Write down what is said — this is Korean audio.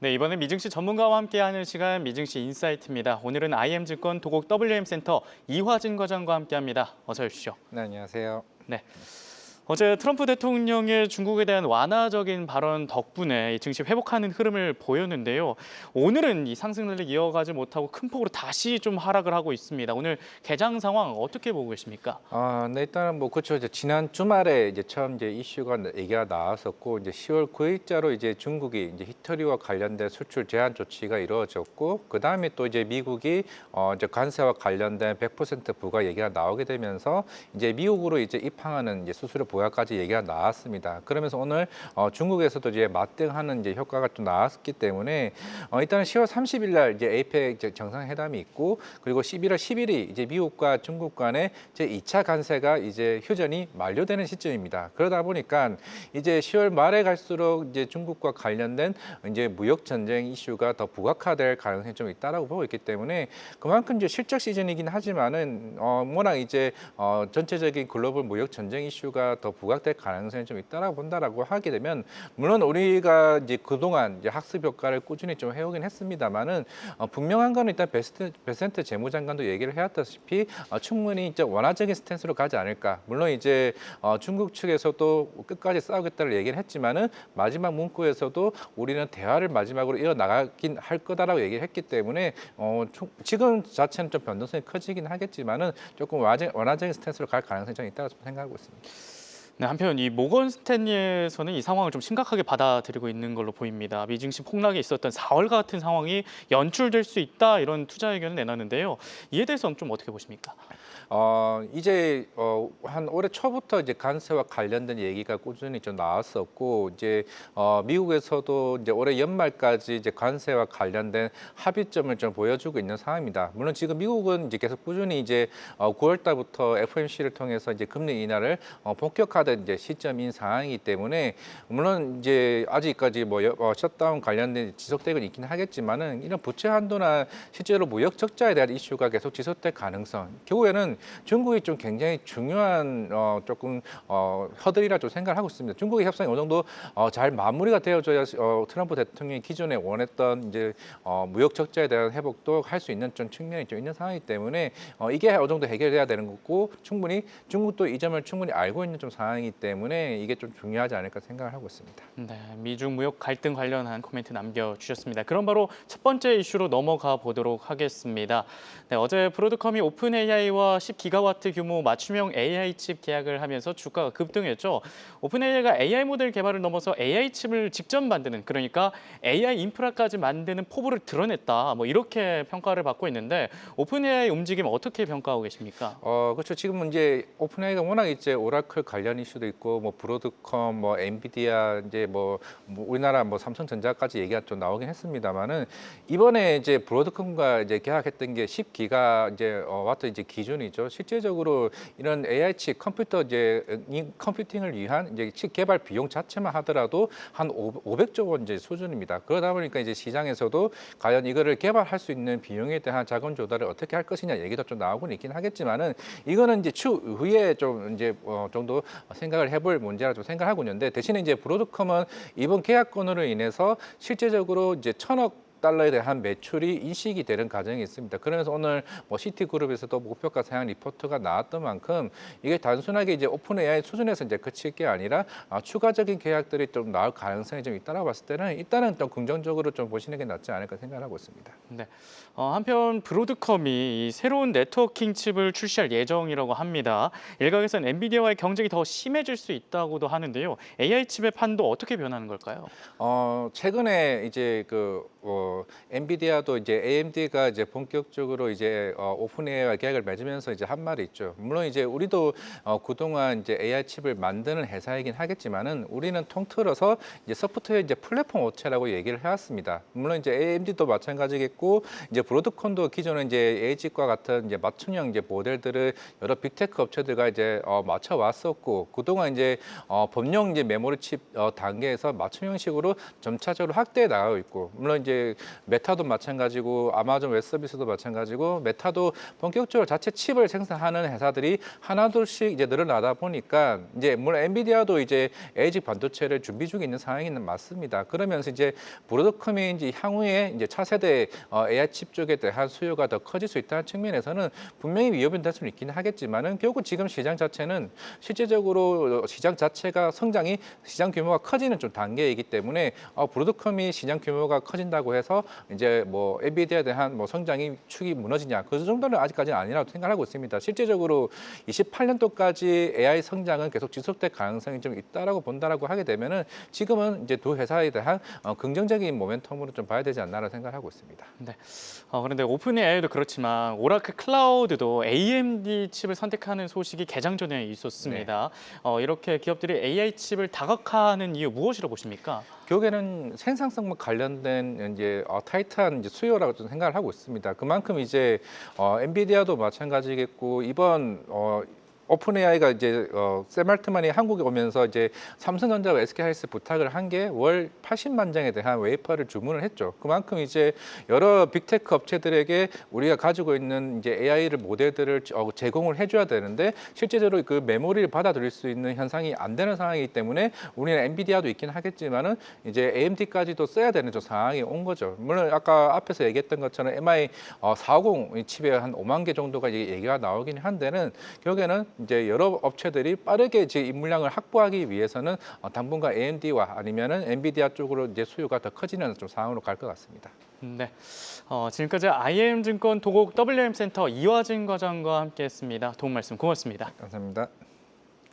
네, 이번엔 미증시 전문가와 함께하는 시간 미증시 인사이트입니다. 오늘은 IM증권 도곡 WM센터 이화진 과장과 함께합니다. 어서 오십시오. 네, 안녕하세요. 네. 어제 트럼프 대통령의 중국에 대한 완화적인 발언 덕분에 이 증시 회복하는 흐름을 보였는데요. 오늘은 이 상승률을 이어가지 못하고 큰 폭으로 다시 좀 하락을 하고 있습니다. 오늘 개장 상황 어떻게 보고 계십니까? 네, 일단은 뭐 그렇죠. 이제 지난 주말에 이제 처음 이제 얘기가 나왔었고, 이제 10월 9일자로 이제 중국이 이제 히터리와 관련된 수출 제한 조치가 이루어졌고, 그 다음에 또 이제 미국이 이제 관세와 관련된 100% 부과 얘기가 나오게 되면서 이제 미국으로 이제 입항하는 이제 수수료 부과까지 얘기가 나왔습니다. 그러면서 오늘 중국에서도 이제 맞대응하는 이제 효과가 좀 나왔기 때문에 일단은 10월 30일 날 이제 에이펙 이제 정상회담이 있고, 그리고 11월 10일이 이제 미국과 중국 간의 제 2차 관세가 이제 휴전이 만료되는 시점입니다. 그러다 보니까 이제 10월 말에 갈수록 이제 중국과 관련된 이제 무역 전쟁 이슈가 더 부각화될 가능성이 좀 있다라고 보고 있기 때문에 그만큼 이제 실적 시즌이긴 하지만은 워낙 이제 전체적인 글로벌 무역 전쟁 이슈가 더 부각될 가능성이 좀 있다라고 본다라고 하게 되면, 물론 우리가 이제 그동안 이제 학습 효과를 꾸준히 좀 해오긴 했습니다만은 분명한 거는 일단 베센트 재무장관도 얘기를 해왔다시피 충분히 이제 원화적인 스탠스로 가지 않을까. 물론 이제 중국 측에서도 끝까지 싸우겠다를 얘기를 했지만은 마지막 문구에서도 우리는 대화를 마지막으로 이어나가긴 할 거다라고 얘기를 했기 때문에 지금 자체는 좀 변동성이 커지긴 하겠지만은 조금 원화적인 스탠스로 갈 가능성이 좀 있다고 생각하고 있습니다. 네, 한편 이 모건 스탠리에서는 이 상황을 좀 심각하게 받아들이고 있는 걸로 보입니다. 미증시 폭락이 있었던 4월 같은 상황이 연출될 수 있다 이런 투자 의견을 내놨는데요. 이에 대해서는 좀 어떻게 보십니까? 이제 한 올해 초부터 이제 관세와 관련된 얘기가 꾸준히 좀 나왔었고, 이제 미국에서도 이제 올해 연말까지 이제 관세와 관련된 합의점을 좀 보여주고 있는 상황입니다. 물론 지금 미국은 이제 계속 꾸준히 이제 9월 달부터 FOMC를 통해서 이제 금리 인하를 본격화된 이제 시점인 상황이기 때문에, 물론 이제 아직까지 뭐 셧다운 관련된 지속되고 있긴 하겠지만은 이런 부채 한도나 실제로 무역 적자에 대한 이슈가 계속 지속될 가능성, 결국에는 중국이 좀 굉장히 중요한 조금 허들이라 좀 생각을 하고 있습니다. 중국의 협상이 어느 정도 잘 마무리가 되어져야 트럼프 대통령이 기존에 원했던 이제 무역 적자에 대한 회복도 할 수 있는 좀 측면이 좀 있는 상황이기 때문에 이게 어느 정도 해결돼야 되는 거고, 충분히 중국도 이 점을 충분히 알고 있는 좀 상황이기 때문에 이게 좀 중요하지 않을까 생각을 하고 있습니다. 네, 미중 무역 갈등 관련한 코멘트 남겨주셨습니다. 그럼 바로 첫 번째 이슈로 넘어가 보도록 하겠습니다. 네, 어제 브로드컴이 오픈 AI와 10기가와트 규모 맞춤형 AI 칩 계약을 하면서 주가가 급등했죠. 오픈 AI가 AI 모델 개발을 넘어서 AI 칩을 직접 만드는, 그러니까 AI 인프라까지 만드는 포부를 드러냈다. 뭐 이렇게 평가를 받고 있는데 오픈 AI 움직임 어떻게 평가하고 계십니까? 그렇죠. 지금 이제 오픈AI가 워낙 이제 오라클 관련 이슈도 있고, 뭐 브로드컴, 뭐 엔비디아, 이제 뭐 우리나라 뭐 삼성전자까지 얘기가 좀 나오긴 했습니다만은, 이번에 이제 브로드컴과 이제 계약했던 게 10기가 이제 와트 이제 기준이죠. 실제적으로 이런 AI 칩 컴퓨터 이제 컴퓨팅을 위한 이제 칩 개발 비용 자체만 하더라도 한 500조 원 이제 수준입니다. 그러다 보니까 이제 시장에서도 과연 이거를 개발할 수 있는 비용에 대한 자금 조달을 어떻게 할 것이냐 얘기도 좀 나오고는 있긴 하겠지만은, 이거는 이제 추후에 좀 이제 정도 생각을 해볼 문제라 좀 생각하고 있는데, 대신에 이제 브로드컴은 이번 계약건으로 인해서 실제적으로 이제 1,000억 달러에 대한 매출이 인식이 되는 과정이 있습니다. 그러면서 오늘 뭐 시티그룹에서도 목표가 상향 리포트가 나왔던 만큼 이게 단순하게 이제 오픈 AI 수준에서 이제 그칠 게 아니라 추가적인 계약들이 좀 나올 가능성이 좀 있다라고 봤을 때는 일단은 좀 긍정적으로 좀 보시는 게 낫지 않을까 생각을 하고 있습니다. 네. 한편 브로드컴이 이 새로운 네트워킹 칩을 출시할 예정이라고 합니다. 일각에서는 엔비디아와의 경쟁이 더 심해질 수 있다고도 하는데요. AI 칩의 판도 어떻게 변하는 걸까요? 최근에 이제 엔비디아도 이제 AMD가 이제 본격적으로 이제 오픈 AI와 계약을 맺으면서 이제 한 말이 있죠. 물론 이제 우리도 그동안 이제 AI 칩을 만드는 회사이긴 하겠지만은, 우리는 통틀어서 이제 소프트웨어 이제 플랫폼 업체라고 얘기를 해왔습니다. 물론 이제 AMD도 마찬가지겠고, 이제 브로드컴도 기존에 이제 AI칩과 같은 이제 맞춤형 이제 모델들을 여러 빅테크 업체들과 이제 맞춰 왔었고, 그동안 이제 범용 이제 메모리 칩 단계에서 맞춤형식으로 점차적으로 확대해 나가고 있고, 물론 이제 메타도 마찬가지고 아마존 웹 서비스도 마찬가지고 메타도 본격적으로 자체 칩을 생산하는 회사들이 하나둘씩 이제 늘어나다 보니까 이제 물론 엔비디아도 이제 ASIC 반도체를 준비 중에 있는 상황이는 맞습니다. 그러면서 이제 브로드컴이 이제 향후에 이제 차세대 AI 칩 쪽에 대한 수요가 더 커질 수 있다는 측면에서는 분명히 위협이 될 수는 있긴 하겠지만은 결국 지금 시장 자체는 실제적으로 시장 자체가 성장이 시장 규모가 커지는 좀 단계이기 때문에 브로드컴이 시장 규모가 커진다고 해서 이제 뭐 엔비디아에 대한 뭐 성장이 축이 무너지냐 그 정도는 아직까지는 아니라고 생각하고 있습니다. 실제적으로 28년도까지 AI 성장은 계속 지속될 가능성이 좀 있다라고 본다라고 하게 되면은 지금은 이제 두 회사에 대한 긍정적인 모멘텀으로 좀 봐야 되지 않나라는 생각을 하고 있습니다. 네. 그런데 오픈 AI도 그렇지만 오라클 클라우드도 AMD 칩을 선택하는 소식이 개장 전에 있었습니다. 이렇게 기업들이 AI 칩을 다각화하는 이유 무엇이라고 보십니까? 결국에는 생산성과 관련된 이제 타이트한 이제 수요라고 좀 생각을 하고 있습니다. 그만큼 이제 엔비디아도 마찬가지겠고 이번 오픈 AI가 이제 샘 알트만이 한국에 오면서 이제 삼성전자와 SK하이닉스 부탁을 한 게 월 80만 장에 대한 웨이퍼를 주문을 했죠. 그만큼 이제 여러 빅테크 업체들에게 우리가 가지고 있는 이제 AI를 모델들을 제공을 해줘야 되는데 실제적으로 그 메모리를 받아들일 수 있는 현상이 안 되는 상황이기 때문에 우리는 엔비디아도 있긴 하겠지만은 이제 AMD까지도 써야 되는 좀 상황이 온 거죠. 물론 아까 앞에서 얘기했던 것처럼 MI 450 칩에 한 5만 개 정도가 얘기가 나오긴 한데는 결국에는 이제 여러 업체들이 빠르게 이제 이 물량을 확보하기 위해서는 당분간 AMD와 아니면은 엔비디아 쪽으로 이제 수요가 더 커지는 좀 상황으로 갈 것 같습니다. 네. 지금까지 IM증권 도곡 WM 센터 이화진 과장과 함께했습니다. 도움 말씀 고맙습니다. 감사합니다.